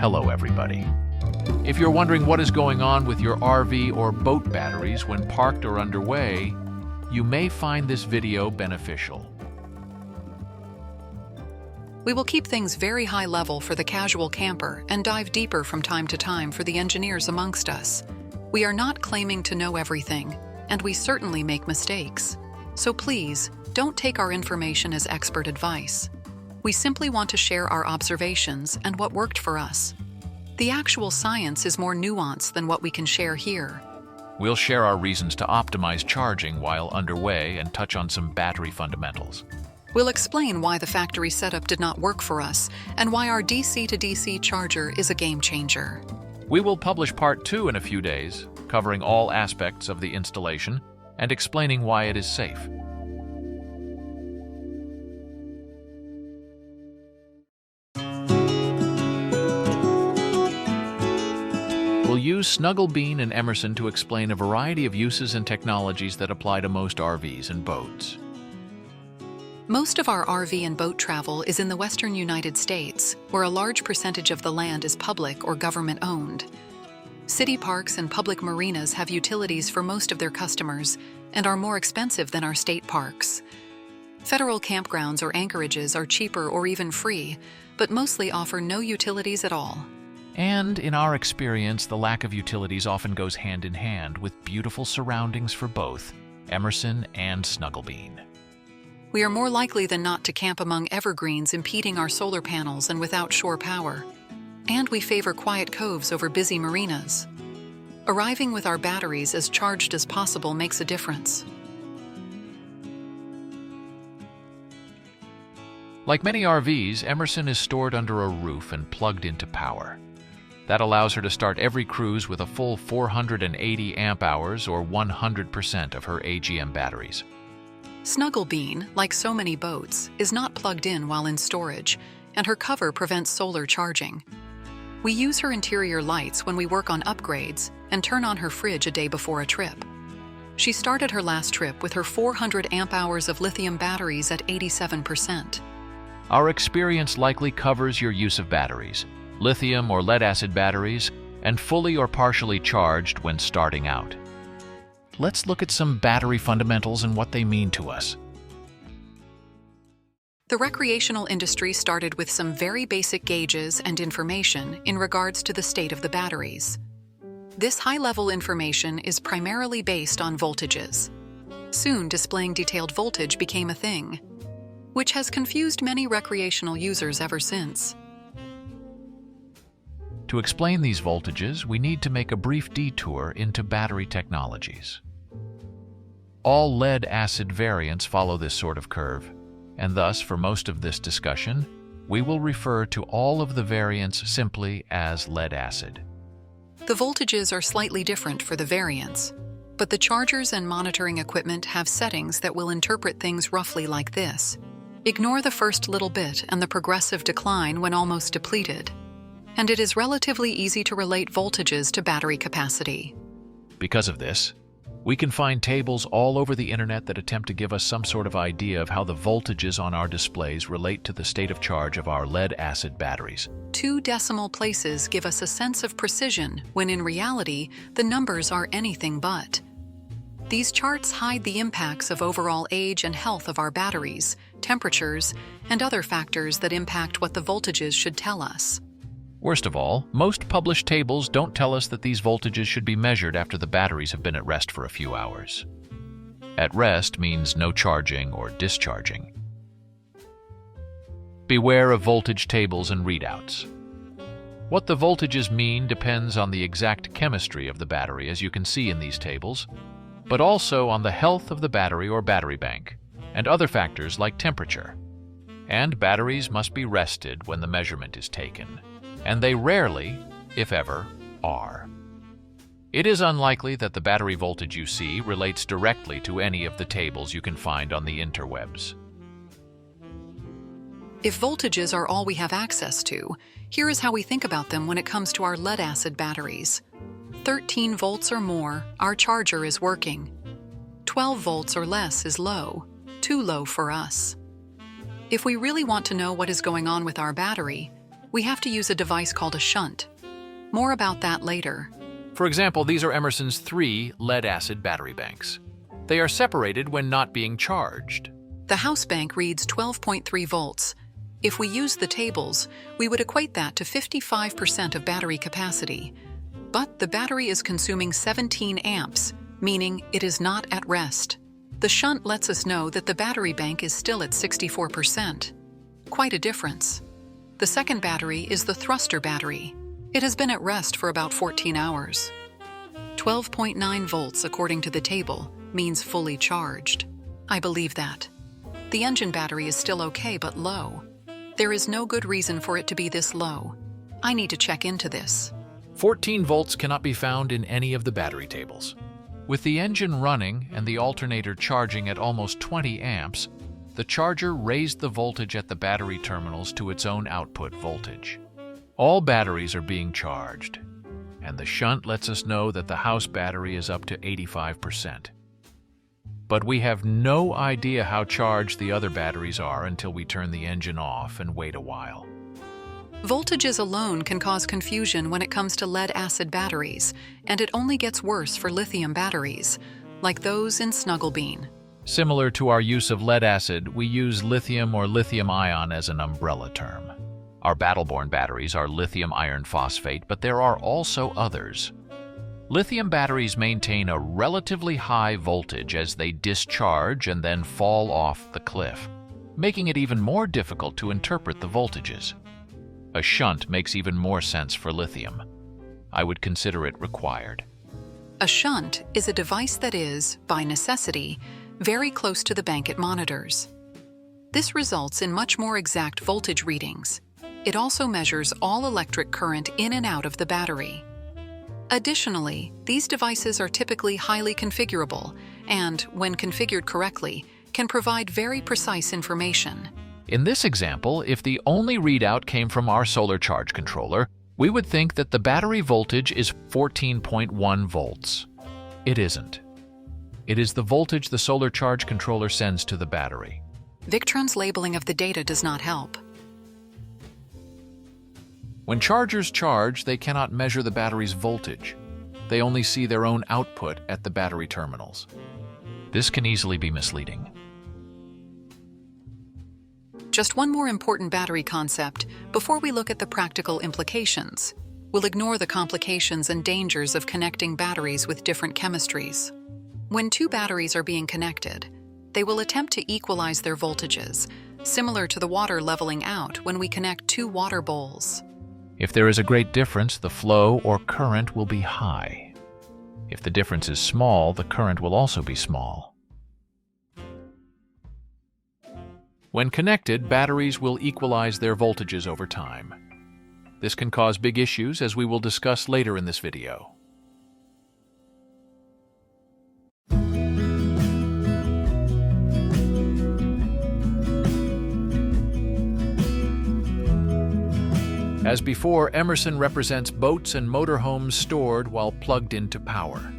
Hello everybody. If you're wondering what is going on with your RV or boat batteries when parked or underway, you may find this video beneficial. We will keep things very high level for the casual camper and dive deeper from time to time for the engineers amongst us. We are not claiming to know everything, and we certainly make mistakes. So please, don't take our information as expert advice. We simply want to share our observations and what worked for us. The actual science is more nuanced than what we can share here. We'll share our reasons to optimize charging while underway and touch on some battery fundamentals. We'll explain why the factory setup did not work for us and why our DC-to-DC charger is a game changer. We will publish part 2 in a few days, covering all aspects of the installation and explaining why it is safe. We'll use Snugglebean and Emerson to explain a variety of uses and technologies that apply to most RVs and boats. Most of our RV and boat travel is in the western United States, where a large percentage of the land is public or government-owned. City parks and public marinas have utilities for most of their customers and are more expensive than our state parks. Federal campgrounds or anchorages are cheaper or even free, but mostly offer no utilities at all. And in our experience, the lack of utilities often goes hand in hand with beautiful surroundings for both Emerson and Snugglebean. We are more likely than not to camp among evergreens impeding our solar panels and without shore power. And we favor quiet coves over busy marinas. Arriving with our batteries as charged as possible makes a difference. Like many RVs, Emerson is stored under a roof and plugged into power. That allows her to start every cruise with a full 480 amp-hours or 100% of her AGM batteries. Snugglebean, like so many boats, is not plugged in while in storage, and her cover prevents solar charging. We use her interior lights when we work on upgrades and turn on her fridge a day before a trip. She started her last trip with her 400 amp-hours of lithium batteries at 87%. Our experience likely covers your use of batteries, lithium or lead-acid batteries, and fully or partially charged when starting out. Let's look at some battery fundamentals and what they mean to us. The recreational industry started with some very basic gauges and information in regards to the state of the batteries. This high-level information is primarily based on voltages. Soon, displaying detailed voltage became a thing, which has confused many recreational users ever since. To explain these voltages, we need to make a brief detour into battery technologies. All lead-acid variants follow this sort of curve, and thus, for most of this discussion, we will refer to all of the variants simply as lead-acid. The voltages are slightly different for the variants, but the chargers and monitoring equipment have settings that will interpret things roughly like this. Ignore the first little bit and the progressive decline when almost depleted. And it is relatively easy to relate voltages to battery capacity. Because of this, we can find tables all over the internet that attempt to give us some sort of idea of how the voltages on our displays relate to the state of charge of our lead-acid batteries. 2 decimal places give us a sense of precision when in reality, the numbers are anything but. These charts hide the impacts of overall age and health of our batteries, temperatures, and other factors that impact what the voltages should tell us. Worst of all, most published tables don't tell us that these voltages should be measured after the batteries have been at rest for a few hours. At rest means no charging or discharging. Beware of voltage tables and readouts. What the voltages mean depends on the exact chemistry of the battery, as you can see in these tables, but also on the health of the battery or battery bank, and other factors like temperature. And batteries must be rested when the measurement is taken. And they rarely, if ever, are. It is unlikely that the battery voltage you see relates directly to any of the tables you can find on the interwebs. If voltages are all we have access to, here is how we think about them when it comes to our lead-acid batteries. 13 volts or more, our charger is working. 12 volts or less is low, too low for us. If we really want to know what is going on with our battery, We have to use a device called a shunt. More about that later. For example, these are Emerson's 3 lead-acid battery banks. They are separated when not being charged. The house bank reads 12.3 volts. If we use the tables, we would equate that to 55% of battery capacity. But the battery is consuming 17 amps, meaning it is not at rest. The shunt lets us know that the battery bank is still at 64%. Quite a difference. The second battery is the thruster battery. It has been at rest for about 14 hours. 12.9 volts according to the table means fully charged. I believe that. The engine battery is still okay but low. There is no good reason for it to be this low. I need to check into this. 14 volts cannot be found in any of the battery tables. With the engine running and the alternator charging at almost 20 amps, the charger raised the voltage at the battery terminals to its own output voltage. All batteries are being charged, and the shunt lets us know that the house battery is up to 85%. But we have no idea how charged the other batteries are until we turn the engine off and wait a while. Voltages alone can cause confusion when it comes to lead-acid batteries, and it only gets worse for lithium batteries, like those in Snugglebean. Similar to our use of lead-acid, we use lithium or lithium-ion as an umbrella term. Our Battleborn batteries are lithium iron phosphate, but there are also others. Lithium batteries maintain a relatively high voltage as they discharge and then fall off the cliff, making it even more difficult to interpret the voltages. A shunt makes even more sense for lithium. I would consider it required. A shunt is a device that is, by necessity, very close to the bank it monitors. This results in much more exact voltage readings. It also measures all electric current in and out of the battery. Additionally, these devices are typically highly configurable and, when configured correctly, can provide very precise information. In this example, if the only readout came from our solar charge controller, we would think that the battery voltage is 14.1 volts. It isn't. It is the voltage the solar charge controller sends to the battery. Victron's labeling of the data does not help. When chargers charge, they cannot measure the battery's voltage. They only see their own output at the battery terminals. This can easily be misleading. Just one more important battery concept before we look at the practical implications. We'll ignore the complications and dangers of connecting batteries with different chemistries. When two batteries are being connected, they will attempt to equalize their voltages, similar to the water leveling out when we connect two water bowls. If there is a great difference, the flow or current will be high. If the difference is small, the current will also be small. When connected, batteries will equalize their voltages over time. This can cause big issues, as we will discuss later in this video. As before, Emerson represents boats and motorhomes stored while plugged into power.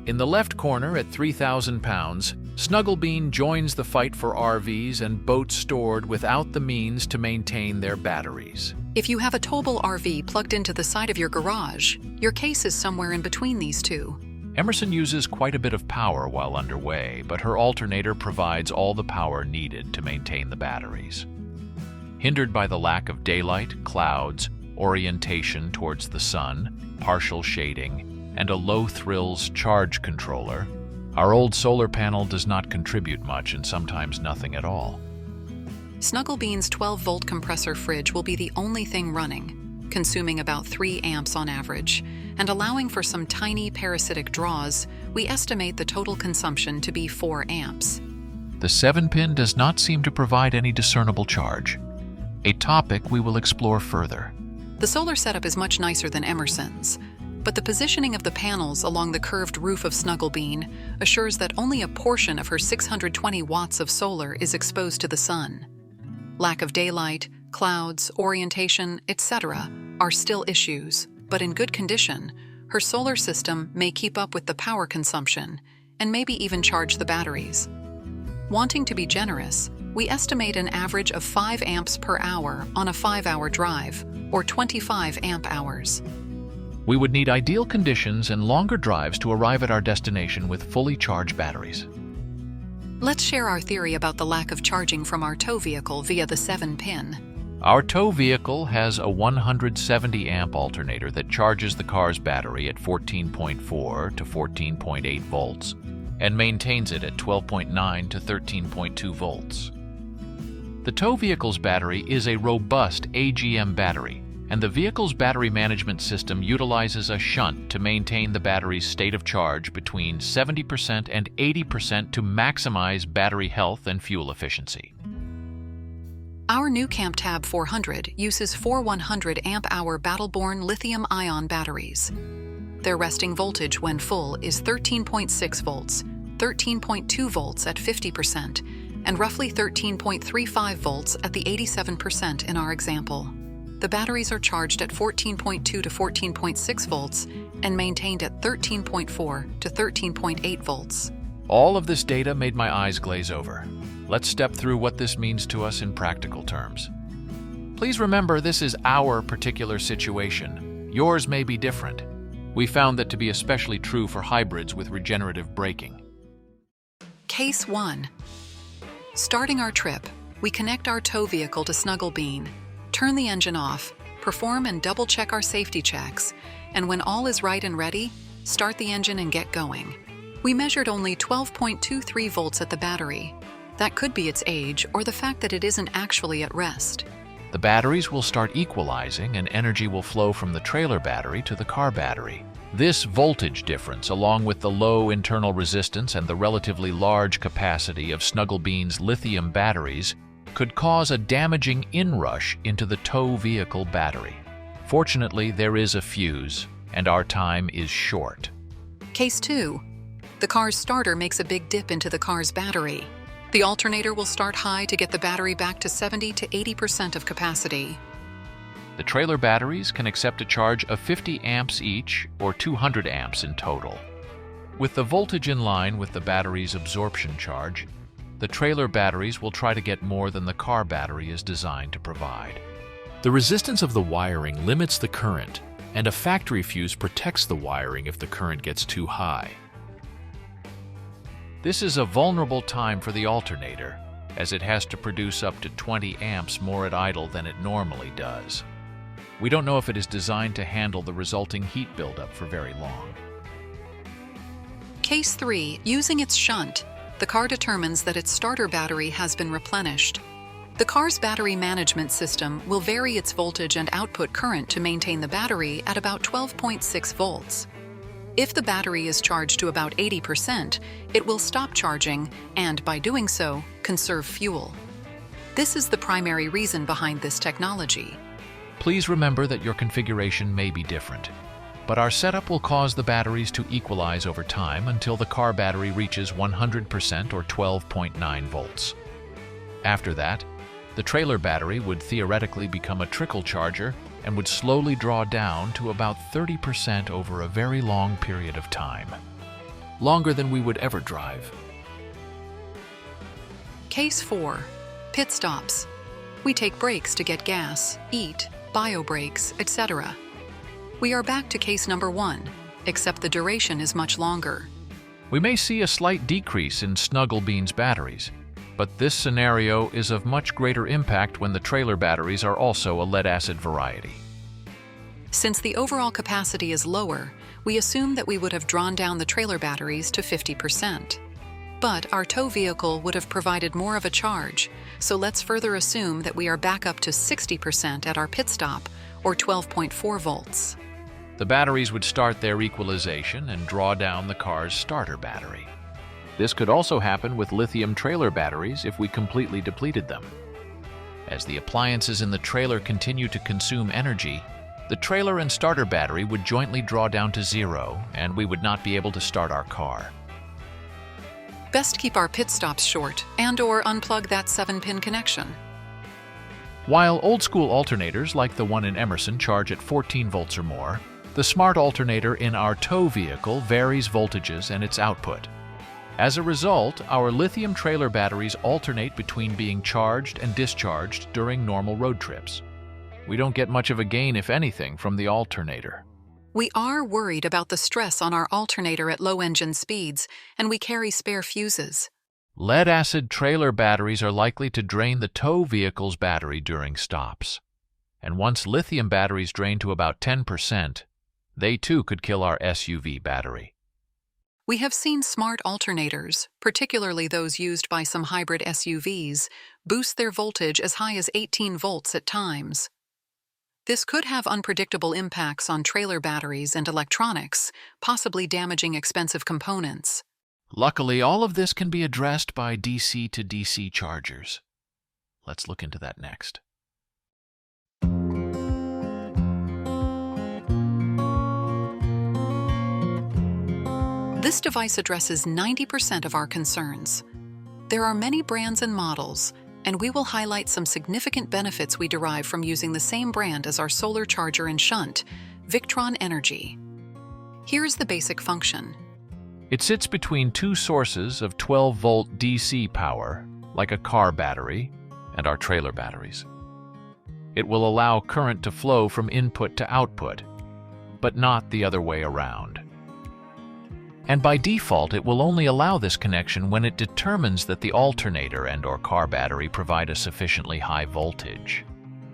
In the left corner at 3,000 pounds, Snugglebean joins the fight for RVs and boats stored without the means to maintain their batteries. If you have a towable RV plugged into the side of your garage, your case is somewhere in between these two. Emerson uses quite a bit of power while underway, but her alternator provides all the power needed to maintain the batteries. Hindered by the lack of daylight, clouds, orientation towards the sun, partial shading, and a low-thrills charge controller, our old solar panel does not contribute much and sometimes nothing at all. Snugglebean's 12-volt compressor fridge will be the only thing running, consuming about 3 amps on average, and allowing for some tiny parasitic draws, we estimate the total consumption to be 4 amps. The 7-pin does not seem to provide any discernible charge, a topic we will explore further. The solar setup is much nicer than Emerson's, but the positioning of the panels along the curved roof of Snugglebean assures that only a portion of her 620 watts of solar is exposed to the sun. Lack of daylight, clouds, orientation, etc. are still issues, but in good condition, her solar system may keep up with the power consumption and maybe even charge the batteries. Wanting to be generous, we estimate an average of 5 amps per hour on a 5-hour drive, or 25 amp hours. We would need ideal conditions and longer drives to arrive at our destination with fully charged batteries. Let's share our theory about the lack of charging from our tow vehicle via the 7-pin. Our tow vehicle has a 170 amp alternator that charges the car's battery at 14.4 to 14.8 volts and maintains it at 12.9 to 13.2 volts. The tow vehicle's battery is a robust AGM battery, and the vehicle's battery management system utilizes a shunt to maintain the battery's state of charge between 70% and 80% to maximize battery health and fuel efficiency. Our nüCamp Tab 400 uses 4 100 amp-hour Battleborn lithium-ion batteries. Their resting voltage when full is 13.6 volts, 13.2 volts at 50%, and roughly 13.35 volts at the 87% in our example. The batteries are charged at 14.2 to 14.6 volts and maintained at 13.4 to 13.8 volts. All of this data made my eyes glaze over. Let's step through what this means to us in practical terms. Please remember, this is our particular situation. Yours may be different. We found that to be especially true for hybrids with regenerative braking. Case 1. Starting our trip, we connect our tow vehicle to Snuggle Bean, turn the engine off, perform and double-check our safety checks, and when all is right and ready, start the engine and get going. We measured only 12.23 volts at the battery. That could be its age or the fact that it isn't actually at rest. The batteries will start equalizing and energy will flow from the trailer battery to the car battery. This voltage difference, along with the low internal resistance and the relatively large capacity of Snuggle Bean's lithium batteries, could cause a damaging inrush into the tow vehicle battery. Fortunately, there is a fuse, and our time is short. Case 2. The car's starter makes a big dip into the car's battery. The alternator will start high to get the battery back to 70 to 80% of capacity. The trailer batteries can accept a charge of 50 amps each, or 200 amps in total. With the voltage in line with the battery's absorption charge, the trailer batteries will try to get more than the car battery is designed to provide. The resistance of the wiring limits the current, and a factory fuse protects the wiring if the current gets too high. This is a vulnerable time for the alternator, as it has to produce up to 20 amps more at idle than it normally does. We don't know if it is designed to handle the resulting heat buildup for very long. Case 3. Using its shunt, the car determines that its starter battery has been replenished. The car's battery management system will vary its voltage and output current to maintain the battery at about 12.6 volts. If the battery is charged to about 80%, it will stop charging and, by doing so, conserve fuel. This is the primary reason behind this technology. Please remember that your configuration may be different, but our setup will cause the batteries to equalize over time until the car battery reaches 100% or 12.9 volts. After that, the trailer battery would theoretically become a trickle charger and would slowly draw down to about 30% over a very long period of time. Longer than we would ever drive. Case 4. Pit stops. We take breaks to get gas, eat, bio breaks, etc. We are back to case number 1, except the duration is much longer. We may see a slight decrease in Snuggle Bean's batteries, but this scenario is of much greater impact when the trailer batteries are also a lead-acid variety. Since the overall capacity is lower, we assume that we would have drawn down the trailer batteries to 50%. But our tow vehicle would have provided more of a charge, so let's further assume that we are back up to 60% at our pit stop, or 12.4 volts. The batteries would start their equalization and draw down the car's starter battery. This could also happen with lithium trailer batteries if we completely depleted them. As the appliances in the trailer continue to consume energy, the trailer and starter battery would jointly draw down to zero, and we would not be able to start our car. Best keep our pit stops short and/or unplug that 7-pin connection. While old-school alternators like the one in Emerson charge at 14 volts or more, the smart alternator in our tow vehicle varies voltages and its output. As a result, our lithium trailer batteries alternate between being charged and discharged during normal road trips. We don't get much of a gain, if anything, from the alternator. We are worried about the stress on our alternator at low engine speeds, and we carry spare fuses. Lead-acid trailer batteries are likely to drain the tow vehicle's battery during stops. And once lithium batteries drain to about 10%, they too could kill our SUV battery. We have seen smart alternators, particularly those used by some hybrid SUVs, boost their voltage as high as 18 volts at times. This could have unpredictable impacts on trailer batteries and electronics, possibly damaging expensive components. Luckily, all of this can be addressed by DC-to-DC chargers. Let's look into that next. This device addresses 90% of our concerns. There are many brands and models, and we will highlight some significant benefits we derive from using the same brand as our solar charger and shunt, Victron Energy. Here's the basic function. It sits between two sources of 12-volt DC power, like a car battery, and our trailer batteries. It will allow current to flow from input to output, but not the other way around. And by default, it will only allow this connection when it determines that the alternator and/or car battery provide a sufficiently high voltage.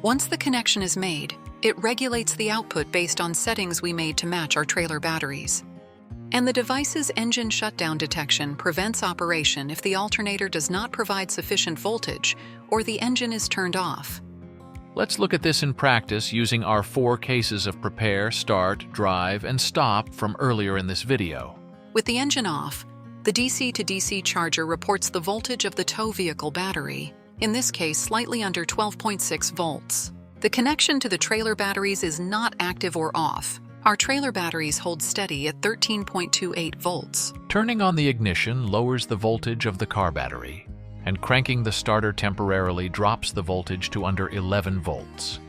Once the connection is made, it regulates the output based on settings we made to match our trailer batteries. And the device's engine shutdown detection prevents operation if the alternator does not provide sufficient voltage or the engine is turned off. Let's look at this in practice using our 4 cases of prepare, start, drive, and stop from earlier in this video. With the engine off, the DC-to-DC charger reports the voltage of the tow vehicle battery, in this case slightly under 12.6 volts. The connection to the trailer batteries is not active or off. Our trailer batteries hold steady at 13.28 volts. Turning on the ignition lowers the voltage of the car battery, and cranking the starter temporarily drops the voltage to under 11 volts.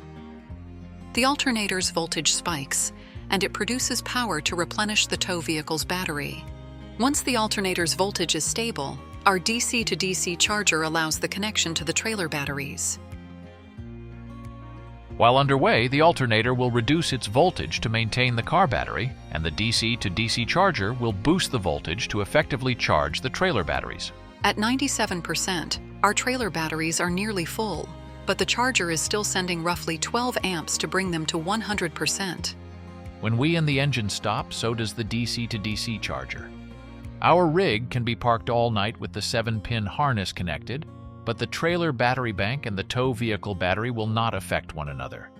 The alternator's voltage spikes, and it produces power to replenish the tow vehicle's battery. Once the alternator's voltage is stable, our DC-to-DC charger allows the connection to the trailer batteries. While underway, the alternator will reduce its voltage to maintain the car battery, and the DC-to-DC charger will boost the voltage to effectively charge the trailer batteries. At 97%, our trailer batteries are nearly full, but the charger is still sending roughly 12 amps to bring them to 100%. When we and the engine stop, so does the DC-to-DC charger. Our rig can be parked all night with the 7-pin harness connected, but the trailer battery bank and the tow vehicle battery will not affect one another.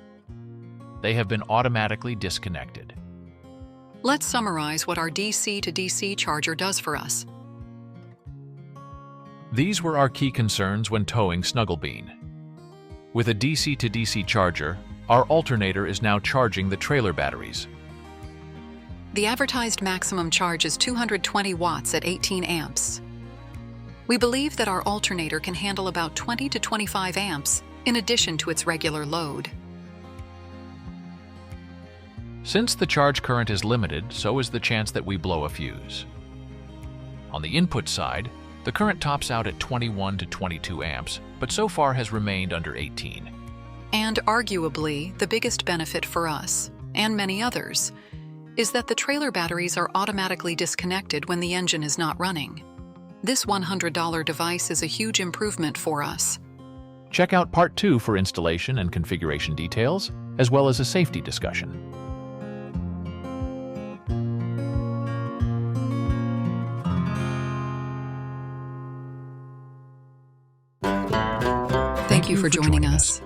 They have been automatically disconnected. Let's summarize what our DC-to-DC charger does for us. These were our key concerns when towing Snugglebean. With a DC-to-DC charger, our alternator is now charging the trailer batteries. The advertised maximum charge is 220 watts at 18 amps. We believe that our alternator can handle about 20 to 25 amps in addition to its regular load. Since the charge current is limited, so is the chance that we blow a fuse. On the input side, the current tops out at 21 to 22 amps, but so far has remained under 18. And arguably, the biggest benefit for us, and many others, is that the trailer batteries are automatically disconnected when the engine is not running. This $100 device is a huge improvement for us. Check out Part 2 for installation and configuration details, as well as a safety discussion. Thank you for joining us.